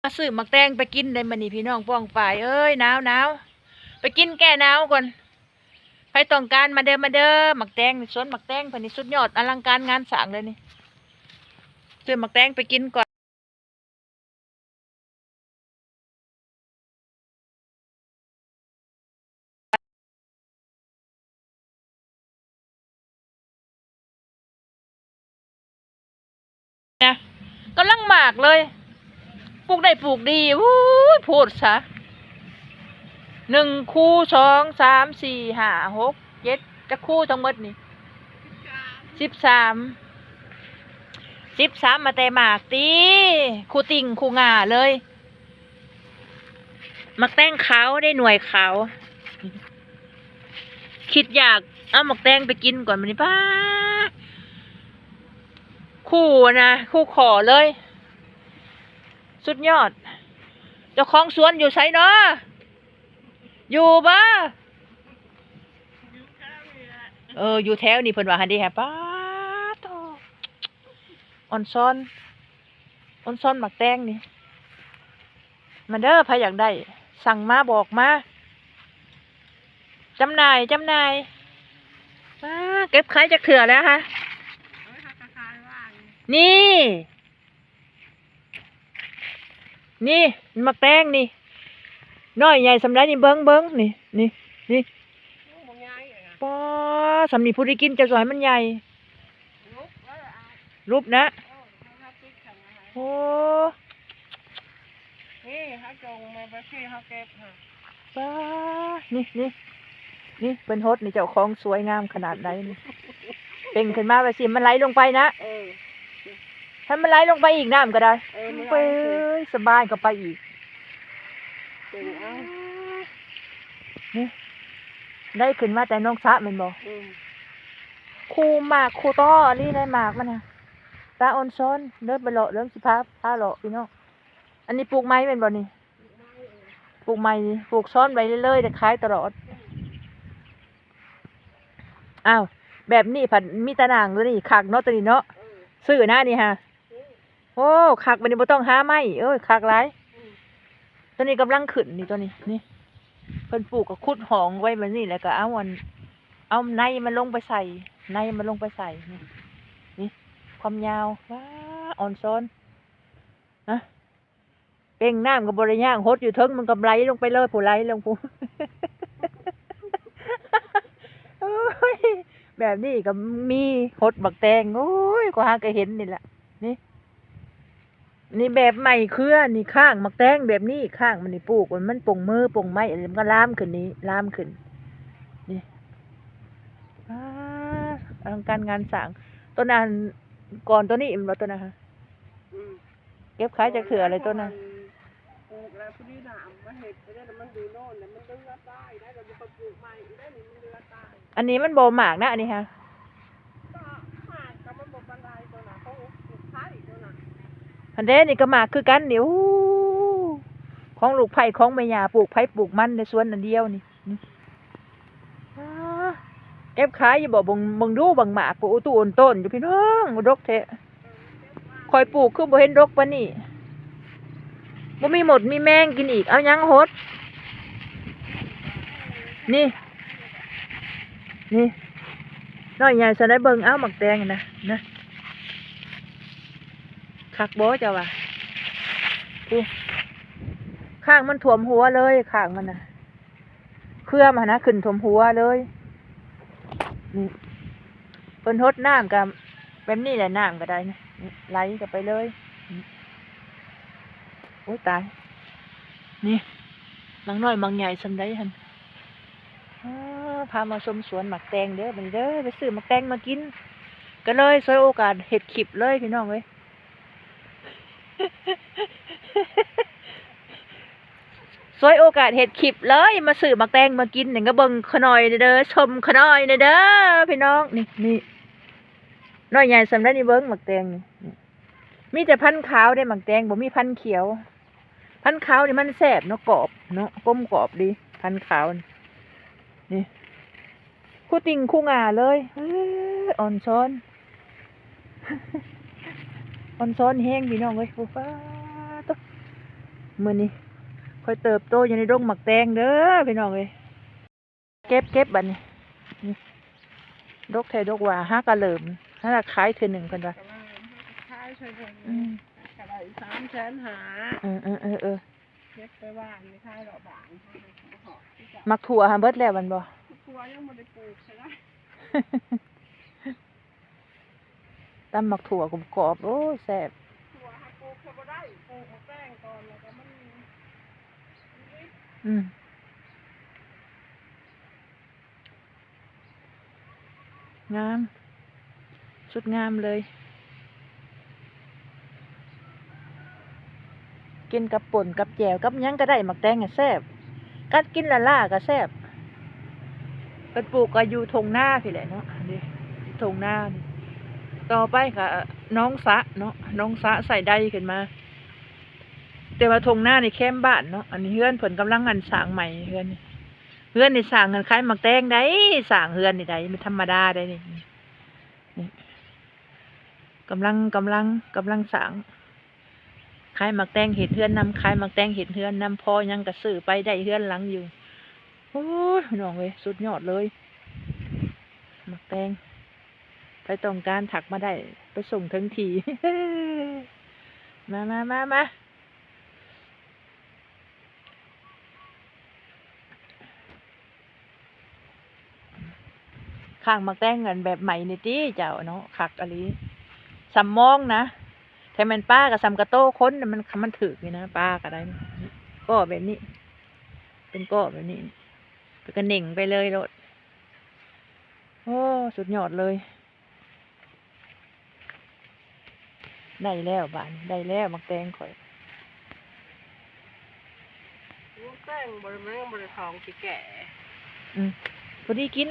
มาซื้อหมักแตงไปกินได้มานี่พี่น้องป้องป่ายเอ้ยหนาวไปกินแก้หนาวก่อนใครต้องการมาเด้อหมักแตงสวนหมักแตงเพิ่นนี่สุดยอดอลังการงานสร้างเลยนี่ซื้อหมักแตงไปกินก่อนนะกำลังหมากเลยปลูกได้ปลูกดีวู้ยโพดซะ1 คู่ 2 3 4 5 6 7จะคู่ทั้งหมดนี่13มาแต่หมากตีคู่ติ่งคู่ง่าเลยหมักแตงขาวได้หน่วยขาวคิดอยากเอาหมักแตงไปกินก่อนมันนี่ป้าคู่นะคู่ขอเลยสุดยอดเจ้าของสวนอยู่ไสเนาะอยู่บ่อยู่แถวนี่เพิ่นว่าหั่นเด้ฮะป้าโตออนซอนหมักแตงนี่มาเด้อใครอยากได้สั่งมาบอกมาจำหน่ายเก็บขายจากเถื่อแล้วฮะนี่หมักแตงนี่น้อยใหญ่สำหรับนี่เบิ้งนี่ป้าสำนีผู้ได้กินจะสวยมันใหญ่รูปนะโอ้นี่เขาจงมาไปที่เขาเก็บค่ะป้านี่เป็นฮดนี่เจ้าของสวยงามขนาดไหนนี่เป่งขึ้นมาไปสิมันไหลลงไปนะถ้ามันไหลลงไปอีกน้ำก็ได้ไปสบายก็ไปอีกนี่ได้ขึ้นมาแต่น้องสะมันบอกคูหมากคูต้อนี่ได้หมากมันนะตาออนซ้อนเลิศบะเลาะเรื่องสิพาพาเลาะพี่น้องอันนี้ปลูกไม้เป็นบ่นี่ปลูกไม้ปลูกซ้อนไปเรื่อยๆแต่ขายตลอดอ้าวแบบนี้ผัดมีตะนางตัวนี้คักเนาะตัวนี้เนาะซื้อหน้านี่ฮะโอ้คักมันนี่บ่ต้องหาไม้คักหลายตัวนี้กำลังขึ้นนี่ตัวนี้นี่เพิ่นปลูกกับขุดหองไว้แบบนี้แล้วก็เอาในมันลงไปใส่นี่ความยาวว้าอ่อนซ้อนฮะเป่งน้ำกับบริย่างฮดอยู่เทิงมันกำไรลงไปเลยผู้ไรลงผู้ แบบนี้ก็มีฮดบักแตงโอ้ยก็หาก็เห็นนี่แหละนี่แบบใหม่เครือนี่ข้างมักแตงแบบนี้ข้างมันนี่ปลูกมันป่งมือป่งไม้อะไรมันก็ลามขึ้นนี่อลังการงานสร้างต้นนั้นก่อนตัวนี้มันตัวนั้นฮะเก็บขายจากเถื่ออะไรตัวนั้นปลูกแล้วผู้ดีหนามมาเห็ดไปได้แต่มันดูโน่นเนี่ยมันเลือดตายได้แต่มันปลูกใหม่ได้หนึ่งมันเลือดตายอันนี้มันโบหมากนะอันนี้ฮะก็หมากกับมันบอกบันไดตัวน่ะเขาปลูกไผ่ตัวน่ะอันเด้นี่ก็หมากคือกันเดี๋ยวของลูกไผ่ของแม่ยาปลูกไผ่ปลูกมันในสวนอันเดียวนี่เก็บขายอยู่บ่บังดูบังหมากปลูกตู้ต้นอยู่พี่น้องรกเทะคอยปลูกคือบ่เห็นรกปะนี่บ่มีหมดมีแมงกินอีกเอายังฮดนี่น้อยใหญ่สนายเบิ่งเอาหมักแดงนะคักบ่เจ้าว่ะข้างมันถ่วมหัวเลยข้างมันน่ะเครือมันนะขึ้นถ่วมหัวเลยนี่เพิ่นฮดน้ำกับแบบนี้แหละน้ำก็ได้นะไหลกันไปเลยโอ้ยตายนี่บางน้อยบางใหญ่สำได้ฮันพามาชมสวนหมักแตงเด้อไปซื้อหมักแตงมากินก็เลยใช้โอกาสเห็ดขิบเลยพี่น้องเว้ยสวยโอกาสเห็ดขิบเลยมาซื้อหมักแตงมากินหนึ่งก็เบิ่งขน่อยเด้อชมขน่อยเด้อพี่น้องนี่น้อยใหญ่สำได้นี่เบิ่งหมักแตงนี่มีแต่พันธุ์ขาวได้หมักแตงบ่มีพันธุ์เขียวพันธุ์ขาวนี่มันแซ่บเนาะกรอบเนาะกลมกรอบดีพันธุ์ขาวนี่คู่ติ่งคู่งาเลยอ่อนซ้อนแห้งพี่น้องเว้ยฟ้า มื้อนี้ค่อยเติบโตอยู่ในดงหมักแตงเด้อพี่น้องเอ้ยเก็บบัดนี้นี่ดกแท้ดกว่าหากะเหลิมหาขายเทื่อหนึงเพิ่นว่า ก็เลยขายช่วยเพิ่น อืม ก็ได้300,000หา เออ เก็บไปบ้านไม่ขายดอกบางเฮาเลยบ่ฮอดที่จะ มักถั่วหาเบิดแล้วมันบ่ ครัวยังบ่ได้ปลูกใช่ไหม ตำมักถั่วกรอบๆโอ้แซ่บ ครัวหาปลูกก็บ่ได้ปลูกมาแป้งก่อนแล้วก็มัน อืมงามสุดงามเลย กินกับป่นกับแจ่วกับหยังก็ได้หมักแตงอ่ะแซ่บกัดกินละล่าก็แซ่บเพิ่นปลูกก็อยู่ทงนาพี่แหละเนาะนี่ทงนานี่ต่อไปก็น้องสะเนาะน้องสะใส่ใดขึ้นมา แต่ว่าทงนานี่แคมบ้านเนาะอันนี้เฮือนเพิ่นกำลังอันสร้างใหม่เฮือนนี่สร้างกันคล้ายหมักแตงได้สร้างเฮือนนี่ได้มันธรรมดาได้นี่นี่กำลังสร้างขายหมักแตงเห็ดเฮือนนำขายหมักแตงเห็ดเฮือนนำพอยังกระซื้อไปได้เฮือนหลังอยู่โอ้ยน้องเว้ยสุดยอดเลยหมักแตงไปต้องการถักมาได้ไปส่งถึงที มาข้างหมักแตงกันแบบใหม่นี่ติเจ้าเนาะคักอะลีสำมองนะแต่มันป้ากับสำกระโต้คนน่ะมันถึกนี่นะป้าก็ได้ก็แบบนี้ เป็นก็แบบนี้เป็นกระเหน่งไปเลยโลดโอ้สุดยอดเลย ได้แล้วบ้านได้แล้วมักแตงข่อย ลูกแป้งบ่ได้มันยังบ่ได้ทองสิแก่ พอดีกิน